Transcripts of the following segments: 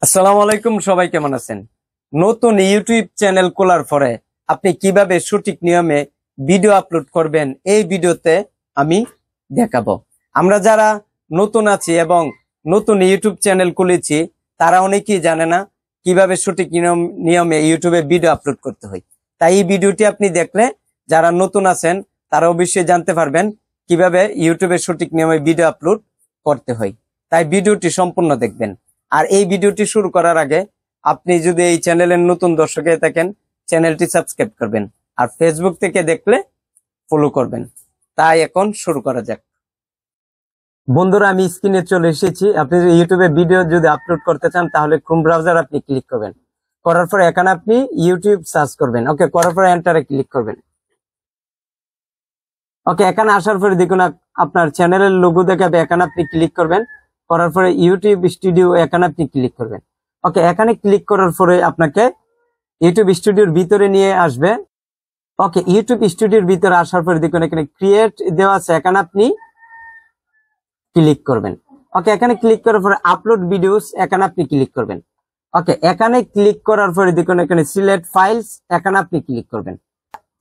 আসসালামু আলাইকুম, সবাই কেমন আছেন? নতুন ইউটিউব চ্যানেল খোলার পরে আপনি কিভাবে সঠিক নিয়মে ভিডিও আপলোড করবেন এই ভিডিওতে আমি দেখাবো। আমরা যারা নতুন আছি এবং নতুন ইউটিউব চ্যানেল খুলেছি তারা অনেকেই জানে না কিভাবে সঠিক নিয়মে ইউটিউবে ভিডিও আপলোড করতে হয়। তাই এই ভিডিওটি আপনি দেখলে যারা নতুন আছেন তারা অবশ্যই জানতে পারবেন কিভাবে ইউটিউবে সঠিক নিয়মে ভিডিও আপলোড করতে হয়। তাই ভিডিওটি সম্পূর্ণ দেখবেন। আর এই ভিডিওটি শুরু করার আগে আপনি যদি এই চ্যানেলের নতুন দর্শক হয়ে থাকেন চ্যানেলটি সাবস্ক্রাইব করবেন, আর ফেসবুক থেকে দেখলে ফলো করবেন। তাই এখন শুরু করা যাক। বন্ধুরা, আমি স্ক্রিনে চলে এসেছি। আপনি যদি ইউটিউবে ভিডিও যদি আপলোড করতে চান তাহলে ক্রোম ব্রাউজার আপনি ক্লিক করবেন। করার পরে এখানে আপনি ইউটিউব সার্চ করবেন। ওকে, করার পরে এন্টারে ক্লিক করবেন। ওকে, এখানে আসার পরে দেখুন আপনার চ্যানেলের লোগো দেখাবে, এখানে আপনি ক্লিক করবেন। করার পরে ইউটিউব স্টুডিও এখানে আপনি ক্লিক করবেন। ওকে, এখানে ক্লিক করার পরে আপনাকে ইউটিউব স্টুডিওর ভিতরে নিয়ে আসবে। ওকে, ইউটিউব স্টুডিওর ভিতরে আসার পরে দেখুন এখানে ক্রিয়েট দেওয়া আছে, এখানে আপনি ক্লিক করবেন। ওকে, এখানে ক্লিক করার পরে আপলোড ভিডিওস এখানে আপনি ক্লিক করবেন। ওকে, এখানে ক্লিক করার পরে দেখুন এখানে সিলেক্ট ফাইলস এখানে আপনি ক্লিক করবেন।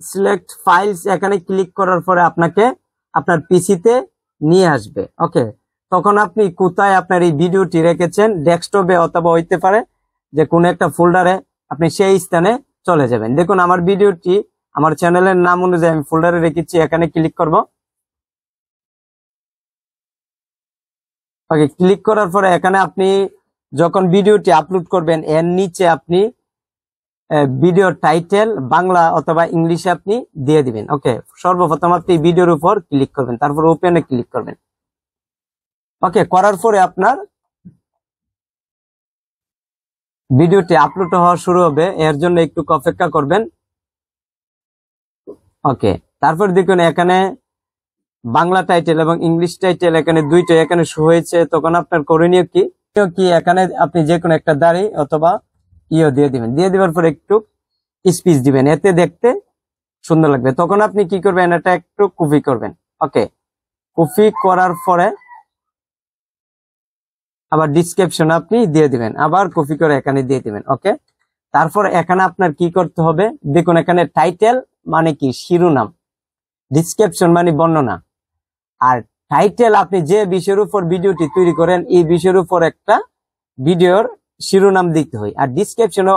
সিলেক্ট ফাইলস এখানে ক্লিক করার পরে আপনাকে আপনার পিসিতে নিয়ে আসবে। ওকে, তখন আপনি কোথায় আপনার এই ভিডিওটি রেখেছেন, ডেস্কটপে অথবা হইতে পারে যে কোনো একটা ফোল্ডারে, আপনি সেই স্থানে চলে যাবেন। দেখুন আমার ভিডিওটি আমার চ্যানেলের নাম অনুযায়ী আমি ফোল্ডারে রেখেছি, এখানে ক্লিক করব। ওকে, ক্লিক করার পরে এখানে আপনি যখন ভিডিওটি আপলোড করবেন এর নিচে আপনি ভিডিও টাইটেল বাংলা অথবা ইংলিশে আপনি দিয়ে দিবেন। ওকে, সর্বপ্রথম আপনি ভিডিওর উপর ক্লিক করবেন, তারপর ওপেনে ক্লিক করবেন। ওকে, করার পরে আপনার ভিডিওটি আপলোড হওয়া শুরু হবে, এর জন্য একটু অপেক্ষা করবেন। ওকে, তারপর দেখুন এখানে বাংলা টাইটেল এবং ইংলিশ টাইটেল এখানে দুইটা এখানে শো হয়েছে। তখন আপনার করণীয় কি এখানে আপনি যে কোনো একটা দাড়ি অথবা ইও দিয়ে দিবেন। দিয়ে দেওয়ার পর একটু স্পিচ দিবেন, এতে দেখতে সুন্দর লাগবে। তখন আপনি কি করবেন, এটা একটু কপি করবেন। ওকে, কপি করার পরে আবার ডিসক্রিপশন আপনি দিয়ে দিবেন, আবার কপি করে এখানে দিয়ে দিবেন। ওকে, তারপর এখানে আপনার কি করতে হবে, দেখুন এখানে টাইটেল মানে কি শিরোনাম, ডিসক্রিপশন মানে বর্ণনা। আর টাইটেল আপনি যে বিষয়ের উপর ভিডিওটি তৈরি করেন এই বিষয়ের উপর একটা ভিডিওর শিরোনাম দিতে হয়। আর ডিসক্রিপশন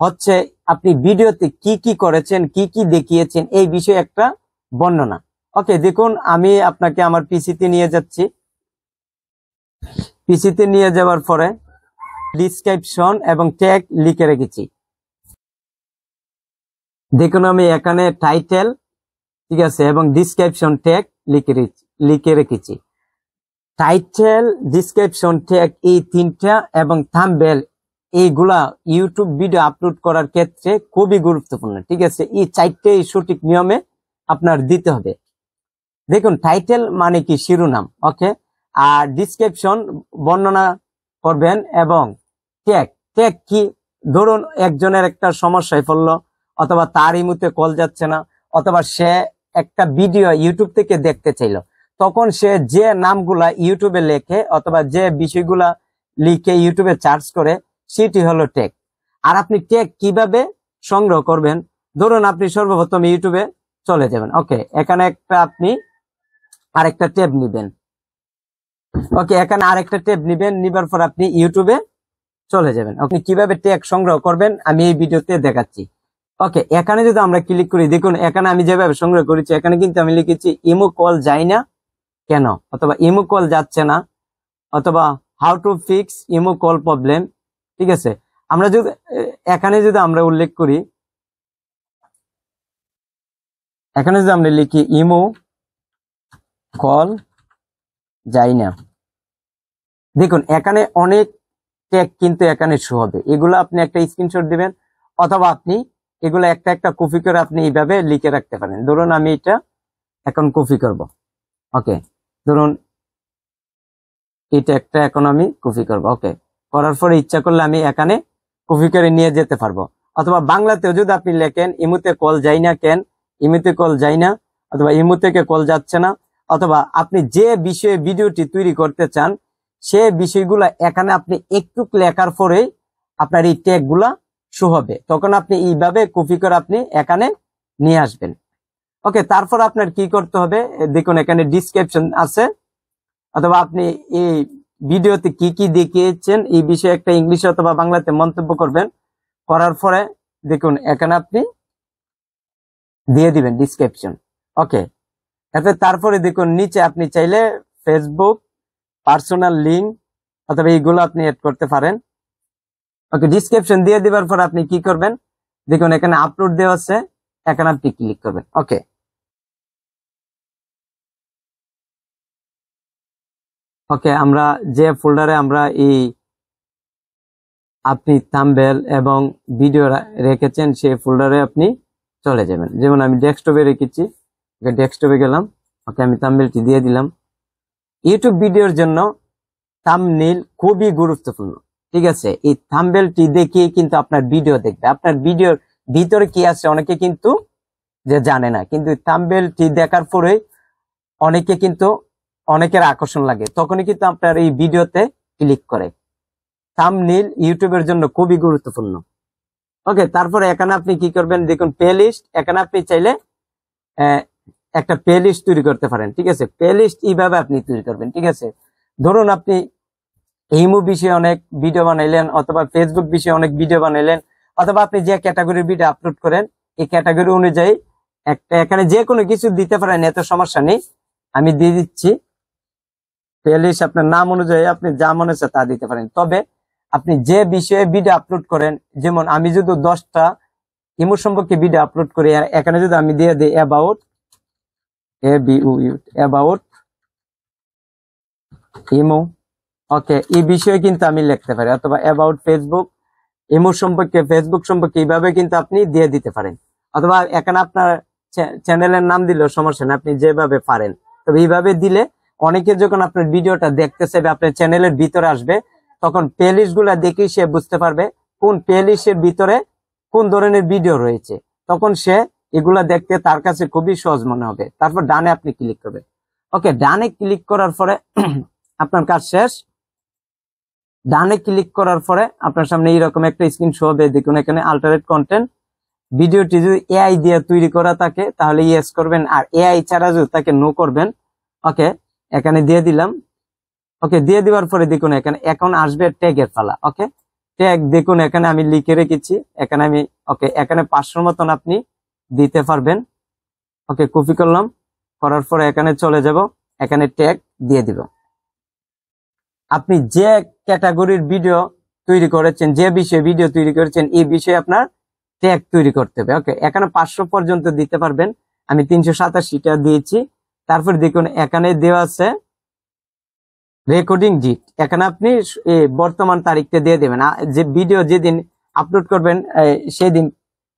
হচ্ছে আপনি ভিডিওতে কি কি করেছেন, কি কি দেখিয়েছেন এই বিষয়ে একটা বর্ণনা। ওকে, দেখুন আমি আপনাকে আমার পিসিতে নিয়ে যাচ্ছি। পিসিতে নিয়ে যাওয়ার পরে ডিসক্রিপশন এবং ট্যাগ লিখে রেখেছি। দেখুন আমি এখানে টাইটেল, ঠিক আছে, এবং ডিসক্রিপশন ট্যাগ লিখে রেখেছি। টাইটেল, ডিসক্রিপশন ট্যাগ এই তিনটা এবং থাম্বনেল এইগুলা ইউটিউব ভিডিও আপলোড করার ক্ষেত্রে খুবই গুরুত্বপূর্ণ। ঠিক আছে, এই চারটে সঠিক নিয়মে আপনার দিতে হবে। দেখুন টাইটেল মানে কি শিরোনাম, ওকে, আর ডিসক্রিপশন বর্ণনা করবেন, এবং ট্যাগ কি, ধরুন একজনের একটা সমস্যায় পড়লো অথবা তার এই মুহূর্তে কল যাচ্ছে না, অথবা সে একটা ভিডিও ইউটিউব থেকে দেখতে চাইলো, তখন সে যে নামগুলা ইউটিউবে লেখে অথবা যে বিষয়গুলা লিখে ইউটিউবে সার্চ করে সেটি হলো ট্যাগ। আর আপনি ট্যাগ কিভাবে সংগ্রহ করবেন, ধরুন আপনি সর্বপ্রথম ইউটিউবে চলে যাবেন। ওকে, এখানে একটা আপনি আরেকটা ট্যাব নিবেন। ওকে, এখানে আরেকটা ট্যাব নিবেন, নিবার পর আপনি ইউটিউবে চলে যাবেন। আপনি কিভাবে ট্যাগ সংগ্রহ করবেন আমি এই ভিডিওতে দেখাচ্ছি। ওকে, এখানে যদি আমরা ক্লিক করি, দেখুন এখানে আমি যেভাবে সংগ্রহ করেছি এখানে কিন্তু আমি লিখেছি ইমো কল যায় না কেন, অথবা ইমো কল যাচ্ছে না, অথবা how to fix imo call problem. ঠিক আছে, আমরা যদি এখানে যদি আমরা উল্লেখ করি, এখানে যদি আমরা লিখি ইমো কল যায় না, দেখুন এখানে অনেক ট্যাগ কিন্তু এখানে শো হবে। এগুলো আপনি একটা স্ক্রিনশট দিবেন, অথবা আপনি এগুলো একটা একটা কপি করে আপনি এইভাবে লিখে রাখতে পারেন। ধরুন আমি এটা এখন কপি করব। ওকে, ধরুন এটা একটা এখন আমি কপি করব। ওকে, করার পরে ইচ্ছা করলে আমি এখানে কপি করে নিয়ে যেতে পারবো। অথবা বাংলাতেও যদি আপনি লেখেন ইমুতে কল যায় না কেন, ইমুতে কল যায় না, অথবা ইমু থেকে কল যাচ্ছে না, অথবা আপনি যে বিষয়ে ভিডিওটি তৈরি করতে চান সে বিষয়গুলা এখানে আপনি একটু লেখার পরেই আপনার এই ট্যাগ গুলা শো হবে। তখন আপনি এইভাবে কপি করে আপনি এখানে নিয়ে আসবেন। ওকে, তারপর আপনার কি করতে হবে, দেখুন এখানে ডিসক্রিপশন আছে, অথবা আপনি এই ভিডিওতে কি কি দেখিয়েছেন এই বিষয়ে একটা ইংলিশে অথবা বাংলাতে মন্তব্য করবেন। করার পরে দেখুন এখানে আপনি দিয়ে দিবেন ডিসক্রিপশন। ওকে, তারপরে দেখুন নিচে আপনি চাইলে ফেসবুক পার্সোনাল লিঙ্ক অথবা এইগুলো আপনি এড করতে পারেন। ওকে, ডিসক্রিপশন দিয়ে দেওয়ার পর আপনি কি করবেন, দেখুন এখানে আপলোড দেওয়া আছে, এখানে আপনি ক্লিক করবেন। ওকে, ওকে, আমরা যে ফোল্ডারে আমরা এই আপনি থাম্বনেল এবং ভিডিও রেখেছেন সেই ফোল্ডারে আপনি চলে যাবেন। যেমন আমি ডেস্কটপে রেখেছি, ডেস্কটপে গেলাম। ওকে, আমি থাম্বনেলটি দিয়ে দিলাম। ইউটিউব ভিডিওর জন্য থাম্বনেল খুবই গুরুত্বপূর্ণ, ঠিক আছে। এই থাম্বনেলটি দেখিয়ে কিন্তু আপনার ভিডিও দেখবে, আপনার ভিডিওর ভিতরে কি আছে অনেকে কিন্তু যে জানে না, কিন্তু থাম্বনেলটি দেখার পরে অনেকে কিন্তু অনেকের আকর্ষণ লাগে, তখনই কিন্তু আপনার এই ভিডিওতে ক্লিক করে। থাম্বনেল ইউটিউবের জন্য খুবই গুরুত্বপূর্ণ। ওকে, তারপরে এখানে আপনি কি করবেন, দেখুন প্লেলিস্ট, এখানে আপনি চাইলে একটা প্লেলিস্ট তৈরি করতে পারেন, ঠিক আছে। প্লেলিস্ট এইভাবে আপনি তৈরি করবেন, ঠিক আছে। ধরুন আপনি ইমো বিষয়ে অনেক ভিডিও বানাইলেন, অথবা ফেসবুক বিষয়ে অনেক ভিডিও বানাইলেন, অথবা আপনি যে ক্যাটাগরির ভিডিও আপলোড করেন এই ক্যাটাগরি অনুযায়ী একটা এখানে যে কোনো কিছু দিতে পারেন, এত সমস্যা নেই। আমি দিয়ে দিচ্ছি প্লেলিস্ট, আপনার নাম অনুযায়ী আপনি যা মনে হচ্ছে তা দিতে পারেন। তবে আপনি যে বিষয়ে ভিডিও আপলোড করেন, যেমন আমি যদি 10টা ইমো সম্পর্কে ভিডিও আপলোড করি, এখানে যদি আমি দিয়ে দিই অ্যাবাউট ইমো, ওকে, এই বিষয়ে কিন্তু আমি লিখতে পারি, অথবা অ্যাবাউট ফেসবুক, ইমো সম্পর্কে, ফেসবুক সম্পর্কে, এইভাবে কিন্তু আপনি দিয়ে দিতে পারেন। অথবা এখানে আপনার চ্যানেলের নাম দিলেও সমস্যা নেই, আপনি যেভাবে পারেন। তবে এইভাবে দিলে অনেকে যখন আপনার ভিডিওটা দেখতে চাইবে, আপনার চ্যানেলের ভিতরে আসবে, তখন প্লেলিস্ট গুলা দেখেই সে বুঝতে পারবে কোন প্লেলিস্টের ভিতরে কোন ধরনের ভিডিও রয়েছে, তখন সে এগুলা দেখতে তার কাছে খুবই সহজ মনে হবে। তারপর ডানে আপনি ক্লিক করবেন। ওকে, ডানে ক্লিক করার পরে আপনার কাজ শেষ। ডানে ক্লিক করার পরে আপনার সামনে এইরকম একটা স্ক্রিন শো হবে। দেখুন এখানে আল্টারেট কন্টেন্ট, ভিডিওটি যদি এআই দিয়ে তৈরি করা থাকে তাহলে ইয়েস করবেন, আর এআই ছাড়া যদি তাকে নো করবেন। ওকে, এখানে দিয়ে দিলাম। ওকে, দিয়ে দেওয়ার পরে দেখুন এখানে এখন আসবে ট্যাগের পালা। ওকে, ট্যাগ দেখুন এখানে আমি লিখে রেখেছি, এখানে আমি ওকে এখানে 500 মতন আপনি দিতে পারবেন। ওকে, কপি করলাম, করার পরে এখানে চলে যাব, এখানে ট্যাগ দিয়ে দিব। আপনি যে ক্যাটাগরির ভিডিও তৈরি করেছেন, যে বিষয়ে ভিডিও তৈরি করেছেন, এই বিষয়ে আপনার ট্যাগ তৈরি করতে হবে। ওকে, এখানে 500 পর্যন্ত দিতে পারবেন, আমি 387টা দিয়েছি। তারপর দেখুন এখানে দেওয়া আছে রেকর্ডিং ডেট, এখানে আপনি বর্তমান তারিখটা দিয়ে দেবেন, যে ভিডিও যেদিন আপলোড করবেন সেদিন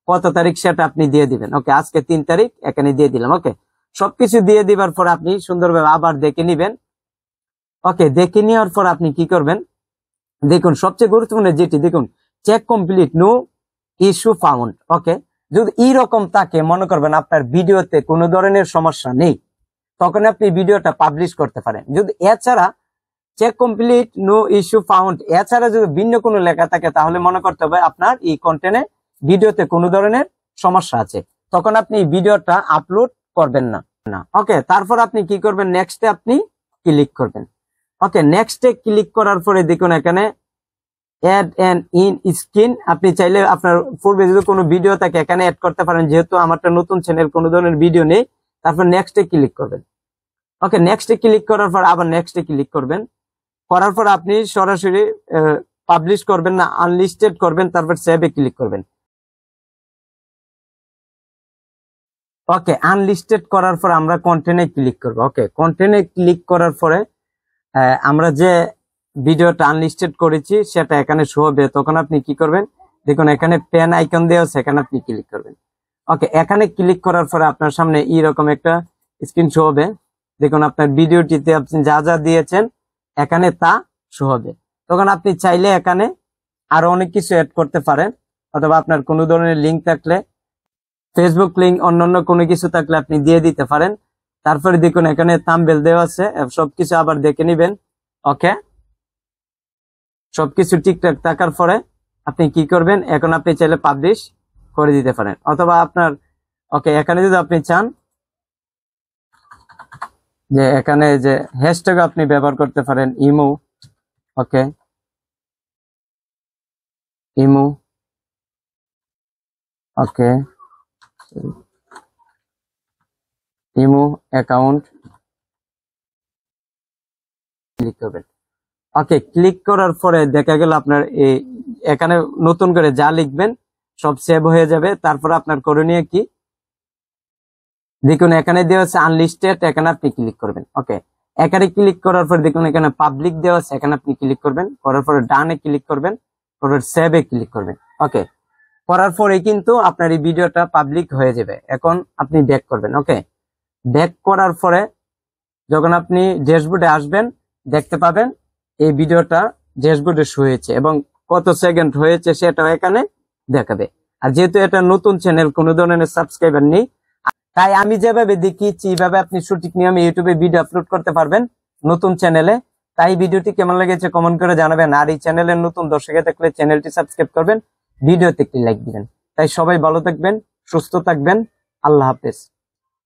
কত তারিখ সেটা আপনি দিয়ে দিবেন। ওকে, আজকে 3 তারিখ, এখানে দিয়ে দিলাম। ওকে, সবকিছু দিয়ে দিবার পর আপনি সুন্দরভাবে আবার দেখে নিবেন। ওকে, দেখে নেওয়ার পর আপনি কি করবেন, দেখুন সবচেয়ে গুরুত্বপূর্ণ যেটি, দেখুন check complete, no issue found. Okay, যদি এইরকম থাকে, মনে করবেন আপনার ভিডিওতে কোনো ধরনের সমস্যা নেই, তখন আপনি ভিডিওটা পাবলিশ করতে পারেন। যদি এছাড়া check complete, no issue found এছাড়া যদি ভিন্ন কোনো লেখা থাকে, তাহলে মনে করতে হবে আপনার এই কন্টেন্টে ভিডিওতে কোনো ধরনের সমস্যা আছে, তখন আপনি ভিডিওটা আপলোড করবেন না। ওকে, তারপর আপনি কি করবেন, নেক্সটে আপনি ক্লিক করবেন। ওকে, নেক্সটে ক্লিক করার পরে দেখুন এখানে অ্যাড এন ইন স্ক্রিন, আপনি চাইলে আপনার পূর্বে যদি কোনো ভিডিও থাকে এখানে অ্যাড করতে পারেন, যেহেতু আমারটা নতুন চ্যানেল, কোনো ধরনের ভিডিও নেই। তারপর নেক্সটে ক্লিক করবেন। ওকে, নেক্সটে ক্লিক করার পর আবার নেক্সটে ক্লিক করবেন, করার পর আপনি সরাসরি পাবলিশ করবেন না, আনলিস্টেড করবেন, তারপর সেভে ক্লিক করবেন। ওকে, আনলিস্টেড করার পর আমরা কন্টেন্টে ক্লিক করব। ওকে, কন্টেন্টে ক্লিক করার পরে আমরা যে ভিডিওটা আনলিস্টেড করেছি সেটা এখানে শো হবে, তখন আপনি কি করবেন, দেখুন এখানে পেন আইকন দেওয়া আছে, এখানে আপনি ক্লিক করবেন। ওকে, এখানে ক্লিক করার পরে আপনার সামনে এইরকম একটা স্ক্রিন শো হবে। দেখুন আপনার ভিডিওটিতে আপনি যা যা দিয়েছেন এখানে তা শো হবে, তখন আপনি চাইলে এখানে আরো অনেক কিছু অ্যাড করতে পারেন, অথবা আপনার কোনো ধরনের লিঙ্ক থাকলে, ফেসবুক লিঙ্ক, অন্যান্য কোনো কিছু থাকলে আপনি দিয়ে দিতে পারেন। তারপরে দেখুন এখানে থাম্বনেল দেওয়া আছে, সবকিছু আবার দেখে নিবেন। ওকে, সবকিছু ঠিকঠাক থাকার পরে আপনি কি করবেন, এখন আপনি চাইলে পাবলিশ করে দিতে পারেন। অথবা আপনার ওকে, এখানে যদি আপনি চান যে এখানে যে হ্যাশট্যাগ আপনি ব্যবহার করতে পারেন, ইমো, ওকে, ইমো, ওকে, ইমো অ্যাকাউন্ট ক্লিক করবেন। ওকে, ক্লিক করার পরে দেখা গেল আপনার এখানে নতুন করে যা লিখবেন সব সেভ হয়ে যাবে। তারপর আপনার করণীয় কি, দেখুন এখানে দেওয়া আছে আনলিস্টেড, এখানে আপনি ক্লিক করবেন। ওকে, এখানে ক্লিক করার পর দেখুন এখানে পাবলিক দেওয়া আছে, এখানে আপনি ক্লিক করবেন। করার পরে ডানে ক্লিক করবেন, তারপর সেভে ক্লিক করবেন। ওকে, করার পরে কিন্তু আপনার এই ভিডিওটা পাবলিক হয়ে যাবে। এখন আপনি ব্যাক করবেন। ওকে, ব্যাক করার পরে যখন আপনি ড্যাশবোর্ডে আসবেন দেখতে পাবেন এই ভিডিওটা ড্যাশবোর্ডে শো হয়েছে এবং কত সেকেন্ড হয়েছে সেটাও এখানে দেখাবে। আর যেহেতু এটা নতুন চ্যানেল, কোনো ধরনের সাবস্ক্রাইবার নেই, তাই আমি যেভাবে দেখিয়েছি এইভাবে আপনি সঠিক নিয়মে ইউটিউবে ভিডিও আপলোড করতে পারবেন নতুন চ্যানেলে। তাই ভিডিওটি কেমন লেগেছে কমেন্ট করে জানাবেন। আর এই চ্যানেলের নতুন দর্শকে থাকলে চ্যানেলটি সাবস্ক্রাইব করবেন, ভিডিওতে একটি লাইক দিবেন। তাই সবাই ভালো থাকবেন, সুস্থ থাকবেন, আল্লাহ হাফেজ।